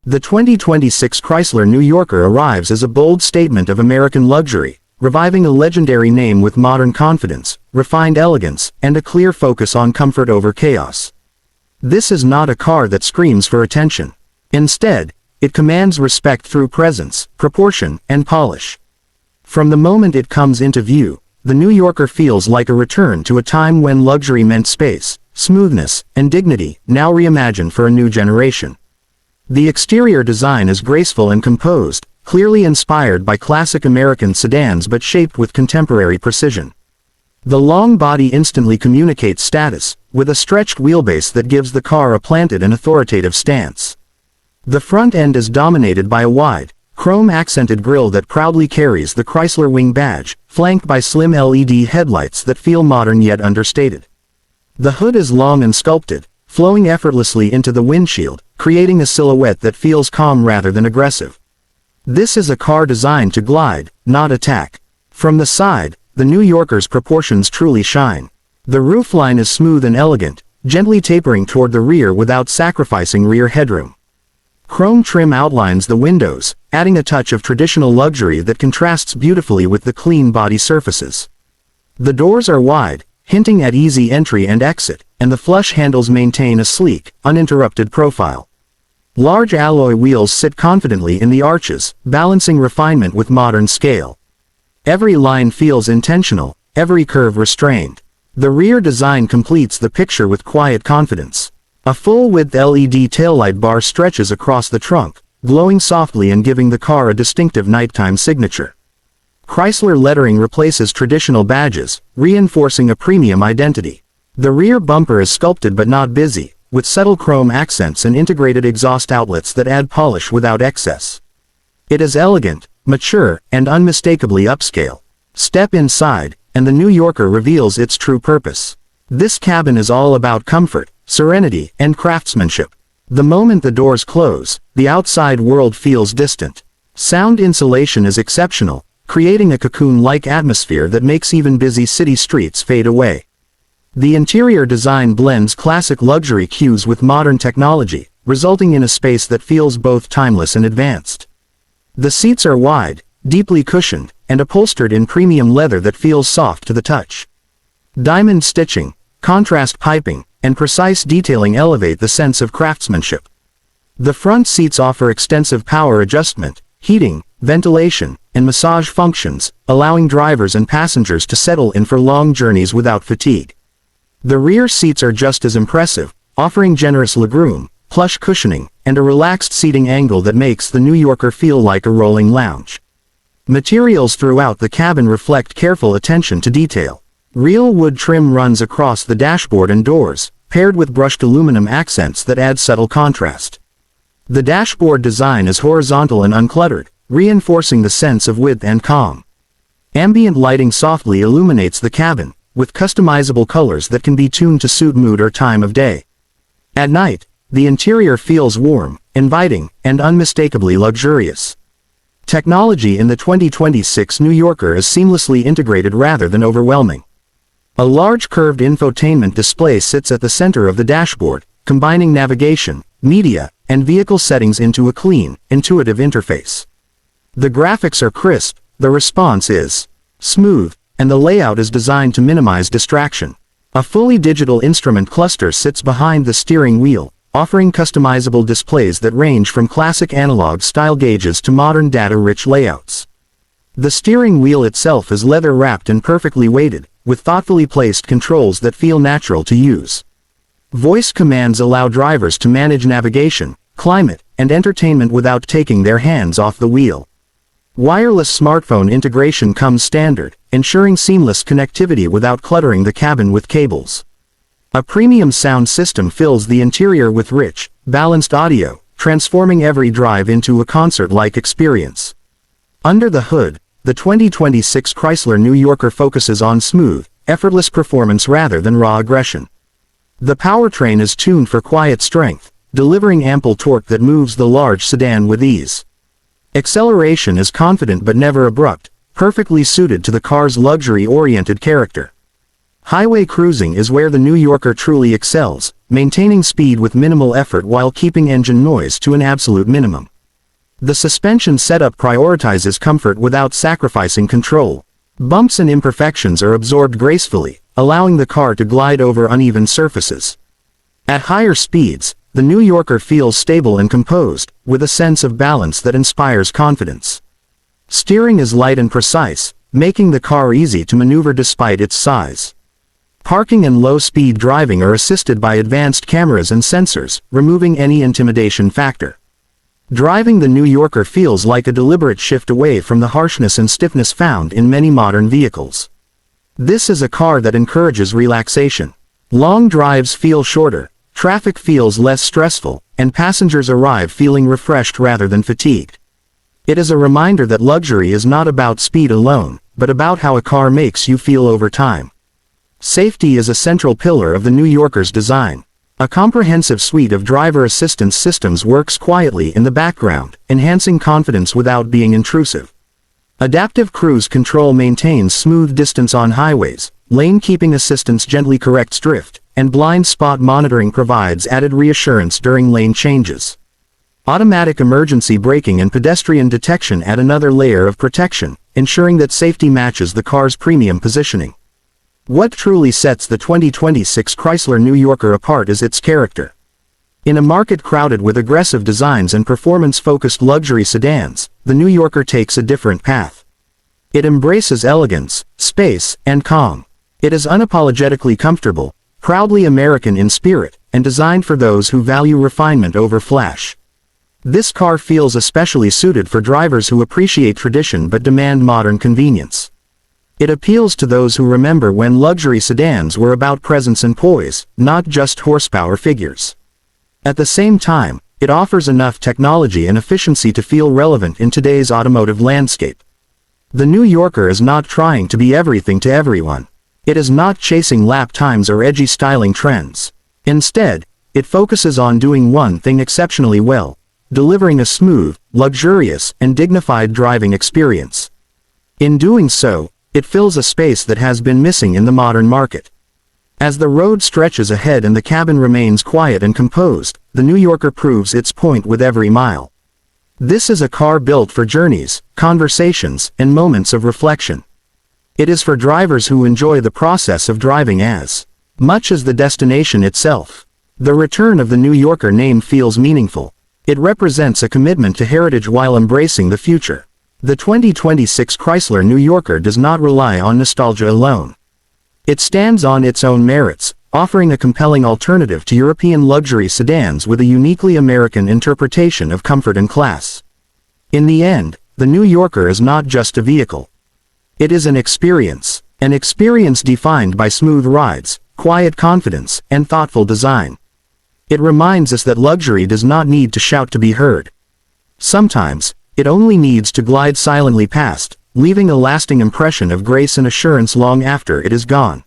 The 2026 Chrysler New Yorker arrives as a bold statement of American luxury, reviving a legendary name with modern confidence, refined elegance, and a clear focus on comfort over chaos. This is not a car that screams for attention. Instead, it commands respect through presence, proportion, and polish. From the moment it comes into view, the New Yorker feels like a return to a time when luxury meant space, smoothness, and dignity, now reimagined for a new generation. The exterior design is graceful and composed, clearly inspired by classic American sedans but shaped with contemporary precision. The long body instantly communicates status, with a stretched wheelbase that gives the car a planted and authoritative stance. The front end is dominated by a wide, chrome-accented grille that proudly carries the Chrysler Wing badge, flanked by slim LED headlights that feel modern yet understated. The hood is long and sculpted, flowing effortlessly into the windshield, creating a silhouette that feels calm rather than aggressive. This is a car designed to glide, not attack. From the side, the New Yorker's proportions truly shine. The roofline is smooth and elegant, gently tapering toward the rear without sacrificing rear headroom. Chrome trim outlines the windows, adding a touch of traditional luxury that contrasts beautifully with the clean body surfaces. The doors are wide, hinting at easy entry and exit, and the flush handles maintain a sleek, uninterrupted profile. Large alloy wheels sit confidently in the arches, balancing refinement with modern scale. Every line feels intentional, every curve restrained. The rear design completes the picture with quiet confidence. A full-width LED taillight bar stretches across the trunk, glowing softly and giving the car a distinctive nighttime signature. Chrysler lettering replaces traditional badges, reinforcing a premium identity. The rear bumper is sculpted but not busy, with subtle chrome accents and integrated exhaust outlets that add polish without excess. It is elegant, mature, and unmistakably upscale. Step inside, and the New Yorker reveals its true purpose. This cabin is all about comfort, serenity, and craftsmanship. The moment the doors close, the outside world feels distant. Sound insulation is exceptional, creating a cocoon-like atmosphere that makes even busy city streets fade away. The interior design blends classic luxury cues with modern technology, resulting in a space that feels both timeless and advanced. The seats are wide, deeply cushioned, and upholstered in premium leather that feels soft to the touch. Diamond stitching, contrast piping, and precise detailing elevate the sense of craftsmanship. The front seats offer extensive power adjustment, heating, ventilation, and massage functions, allowing drivers and passengers to settle in for long journeys without fatigue. The rear seats are just as impressive, offering generous legroom, plush cushioning, and a relaxed seating angle that makes the New Yorker feel like a rolling lounge. Materials throughout the cabin reflect careful attention to detail. Real wood trim runs across the dashboard and doors, paired with brushed aluminum accents that add subtle contrast. The dashboard design is horizontal and uncluttered, reinforcing the sense of width and calm. Ambient lighting softly illuminates the cabin, with customizable colors that can be tuned to suit mood or time of day. At night, the interior feels warm, inviting, and unmistakably luxurious. Technology in the 2026 New Yorker is seamlessly integrated rather than overwhelming. A large curved infotainment display sits at the center of the dashboard, combining navigation, media, and vehicle settings into a clean, intuitive interface. The graphics are crisp, the response is smooth, and the layout is designed to minimize distraction. A fully digital instrument cluster sits behind the steering wheel, offering customizable displays that range from classic analog-style gauges to modern data-rich layouts. The steering wheel itself is leather-wrapped and perfectly weighted, with thoughtfully placed controls that feel natural to use. Voice commands allow drivers to manage navigation, climate, and entertainment without taking their hands off the wheel. Wireless smartphone integration comes standard, ensuring seamless connectivity without cluttering the cabin with cables. A premium sound system fills the interior with rich, balanced audio, transforming every drive into a concert-like experience. Under the hood, the 2026 Chrysler New Yorker focuses on smooth, effortless performance rather than raw aggression. The powertrain is tuned for quiet strength, delivering ample torque that moves the large sedan with ease. Acceleration is confident but never abrupt, perfectly suited to the car's luxury-oriented character. Highway cruising is where the New Yorker truly excels, maintaining speed with minimal effort while keeping engine noise to an absolute minimum. The suspension setup prioritizes comfort without sacrificing control. Bumps and imperfections are absorbed gracefully, allowing the car to glide over uneven surfaces. At higher speeds, the New Yorker feels stable and composed, with a sense of balance that inspires confidence. Steering is light and precise, making the car easy to maneuver despite its size. Parking and low-speed driving are assisted by advanced cameras and sensors, removing any intimidation factor. Driving the New Yorker feels like a deliberate shift away from the harshness and stiffness found in many modern vehicles. This is a car that encourages relaxation. Long drives feel shorter, traffic feels less stressful, and passengers arrive feeling refreshed rather than fatigued. It is a reminder that luxury is not about speed alone, but about how a car makes you feel over time. Safety is a central pillar of the New Yorker's design. A comprehensive suite of driver assistance systems works quietly in the background, enhancing confidence without being intrusive. Adaptive cruise control maintains smooth distance on highways, lane keeping assistance gently corrects drift, and blind spot monitoring provides added reassurance during lane changes. Automatic emergency braking and pedestrian detection add another layer of protection, ensuring that safety matches the car's premium positioning. What truly sets the 2026 Chrysler New Yorker apart is its character. In a market crowded with aggressive designs and performance-focused luxury sedans, the New Yorker takes a different path. It embraces elegance, space, and calm. It is unapologetically comfortable, proudly American in spirit, and designed for those who value refinement over flash. This car feels especially suited for drivers who appreciate tradition but demand modern convenience. It appeals to those who remember when luxury sedans were about presence and poise, not just horsepower figures. At the same time, it offers enough technology and efficiency to feel relevant in today's automotive landscape. The New Yorker is not trying to be everything to everyone. It is not chasing lap times or edgy styling trends. Instead, it focuses on doing one thing exceptionally well: delivering a smooth, luxurious, and dignified driving experience. In doing so, it fills a space that has been missing in the modern market. As the road stretches ahead and the cabin remains quiet and composed, the New Yorker proves its point with every mile. This is a car built for journeys, conversations, and moments of reflection. It is for drivers who enjoy the process of driving as much as the destination itself. The return of the New Yorker name feels meaningful. It represents a commitment to heritage while embracing the future. The 2026 Chrysler New Yorker does not rely on nostalgia alone. It stands on its own merits, offering a compelling alternative to European luxury sedans with a uniquely American interpretation of comfort and class. In the end, the New Yorker is not just a vehicle. It is an experience defined by smooth rides, quiet confidence, and thoughtful design. It reminds us that luxury does not need to shout to be heard. Sometimes, it only needs to glide silently past, leaving a lasting impression of grace and assurance long after it is gone.